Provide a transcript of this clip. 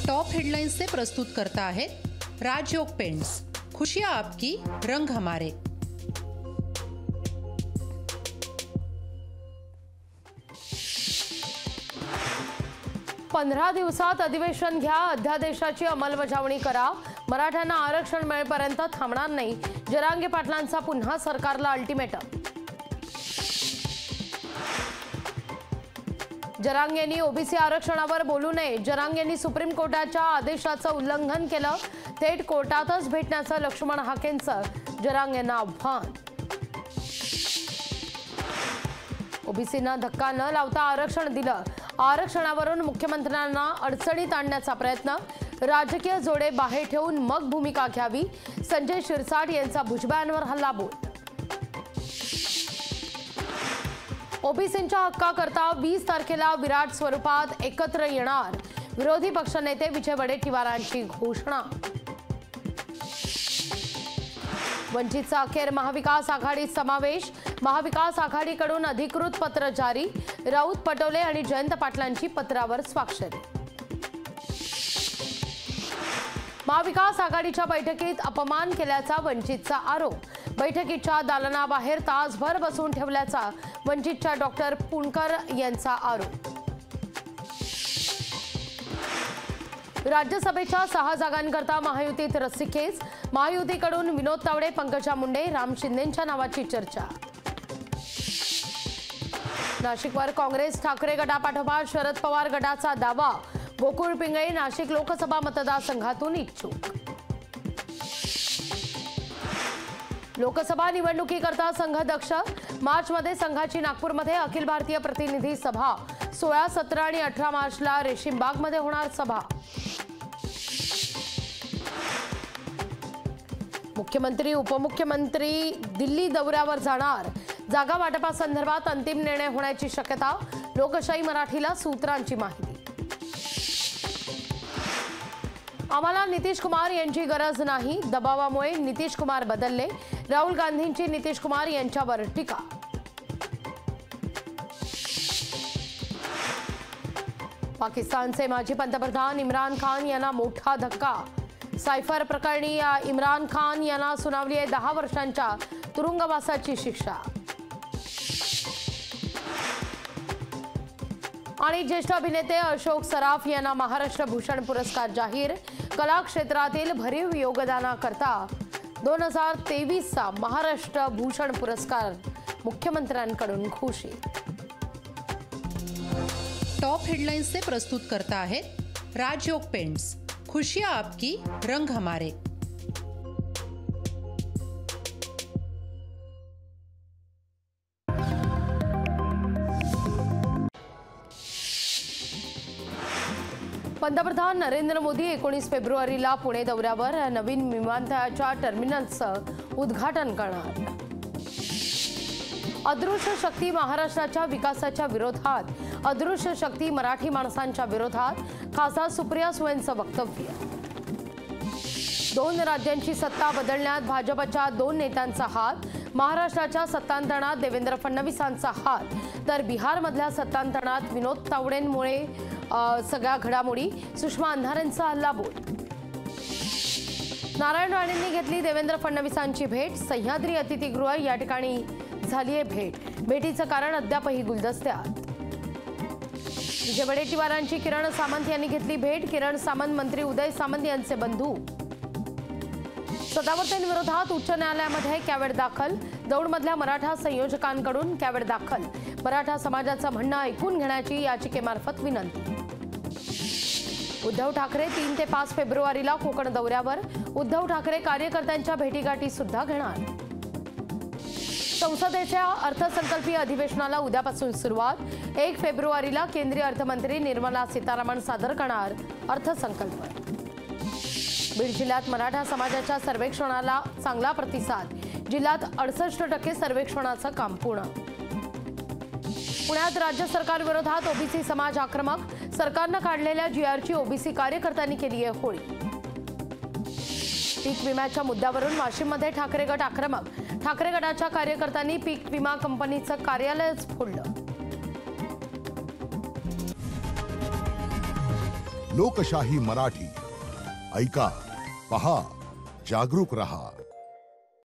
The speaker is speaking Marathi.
टॉप हेडलाइंस से प्रस्तुत करता है राजयोग पेंट्स। खुशियां आपकी, रंग हमारे। पंधरा दिवसात अधिवेशन घ्या, अध्यादेशाची अंमलबजावणी करा, मराठ्यांना आरक्षण मिळेपर्यंत थांबणार नाही, जरांगे पाटलांचा पुन्हा सरकारला अल्टिमेटम। जरांगेंनी ओबीसी आरक्षणावर बोलू नये, जरांगेंनी सुप्रीम कोर्टाच्या आदेशाचं उल्लंघन केलं, थेट कोर्टातच भेटण्याचं लक्ष्मण हाकेंचं जरांगेंना आव्हान। ओबीसींना धक्का न लावता आरक्षण दिलं, आरक्षणावरून मुख्यमंत्र्यांना अडचणीत आणण्याचा प्रयत्न, राजकीय जोडे बाहेर ठेवून मग भूमिका घ्यावी, संजय शिरसाट यांचा भुजबळांवर हल्लाबोल। ओबीसींच्या हक्काकरता 20 तारखेला विराट स्वरूपात एकत्र येणार, विरोधी पक्षनेते विजय वडेट्टीवारांची घोषणा। वंचितचा अखेर महाविकास आघाडीत समावेश, महाविकास आघाडीकडून अधिकृत पत्र जारी, राऊत पटोले आणि जयंत पाटलांची पत्रावर स्वाक्षरी। महाविकास आघाडीच्या बैठकीत अपमान केल्याचा वंचितचा आरोप, बैठकीच्या दालनाबाहेर तासभर बसून ठेवल्याचा वंचितच्या डॉक्टर पुणकर यांचा आरोप। राज्यसभेच्या 6 जागांकरता महायुतीत रस्सीखेच, महायुतीकडून विनोद तावडे, पंकजा मुंडे, राम शिंदेंच्या नावाची चर्चा। नाशिकवर काँग्रेस ठाकरे गटापाठोपाठ शरद पवार गटाचा दावा, गोकुळ पिंगळे नाशिक लोकसभा मतदारसंघातून इच्छुक। लोकसभा निवडणुकीकरता संघ दक्ष, मार्चमध्ये संघाची नागपूरमध्ये अखिल भारतीय प्रतिनिधी सभा, 16, 17 आणि 18 मार्चला रेशीमबागमध्ये होणार सभा। मुख्यमंत्री उपमुख्यमंत्री दिल्ली दौऱ्यावर जाणार, जागा वाटपासंदर्भात अंतिम निर्णय होण्याची शक्यता, लोकशाही मराठीला सूत्रांची माहिती। आम्हाला नितीश कुमार यांची गरज नाही, दबावामुळे नितीश कुमार बदलले, राहुल गांधींची नितीश कुमार यांच्यावर टीका। पाकिस्तानचे माजी पंतप्रधान इम्रान खान यांना मोठा धक्का, सायफर प्रकरणी इम्रान खान यांना सुनावली आहे 10 वर्षांच्या तुरुंगवासाची शिक्षा। आणि ज्येष्ठ अभिनेते अशोक सराफ यांना महाराष्ट्र भूषण पुरस्कार जाहीर, कला क्षेत्रातील भरीव योगदानाकरता 2023चा महाराष्ट्र भूषण पुरस्कार मुख्यमंत्र्यांकडून घोषित। टॉप हेडलाइंस से प्रस्तुत करता है राजयोग पेंट्स। खुशियां आपकी, रंग हमारे। पंतप्रधान नरेंद्र मोदी 19 फेब्रुवारीला पुणे दौऱ्यावर, नवीन विमानतळाच्या टर्मिनलचं उद्घाटन करणार। अदृश्य शक्ती महाराष्ट्राच्या विकासाच्या विरोधात, अदृश्य शक्ती मराठी माणसांच्या विरोधात, खासदार सुप्रिया सुळेंचं वक्तव्य। 2 राज्यांची सत्ता बदलण्यात भाजपच्या 2 नेत्यांचा हात, महाराष्ट्राच्या सत्तांतरणात देवेंद्र फडणवीसांचा हात, तर बिहारमधल्या सत्तांतरणात विनोद तावडेंमुळे सगळ्या घडामोडी, सुषमा अंधारेंचा हल्लाबोल। नारायण राणेंनी घेतली देवेंद्र फडणवीसांची भेट, सह्याद्री अतिथीगृह या ठिकाणी झाली आहे भेट, भेटीचं कारण अद्यापही गुलदस्त्यात। विजय वडेट्टीवारांची किरण सामंत यांनी घेतली भेट, किरण सामंत मंत्री उदय सामंत यांचे बंधू। सदावर्तेंविरोधात उच्च न्यायालयामध्ये कॅवेट दाखल, दौंडमधल्या मराठा संयोजकांकडून कॅवेट दाखल, मराठा समाजाचं म्हणणं ऐकून घेण्याची याचिकेमार्फत विनंती। उद्धव ठाकरे 3 ते 5 फेब्रुवारीला कोकण दौऱ्यावर, उद्धव ठाकरे कार्यकर्त्यांच्या भेटीगाठी सुद्धा घेणार। संसदेच्या अर्थसंकल्पीय अधिवेशनाला उद्यापासून सुरुवात, 1 फेब्रुवारीला केंद्रीय अर्थमंत्री निर्मला सीतारामन सादर करणार अर्थसंकल्प। बीड जिल्ह्यात मराठा समाजाच्या सर्वेक्षणाला चांगला प्रतिसाद, जिल्ह्यात 68% सर्वेक्षणाचं काम पूर्ण। पुण्यात राज्य सरकार विरोधात ओबीसी समाज आक्रमक, सरकारनं काढलेल्या जीआरची ओबीसी कार्यकर्त्यांनी केली आहे होळी। पीक विम्याच्या मुद्द्यावरून वाशिममध्ये ठाकरे गट आक्रमक, ठाकरे गटाच्या कार्यकर्त्यांनी पीक विमा कंपनीचं कार्यालयच फोडलं। लोकशाही मराठी ऐका, पहा, जागरूक रहा.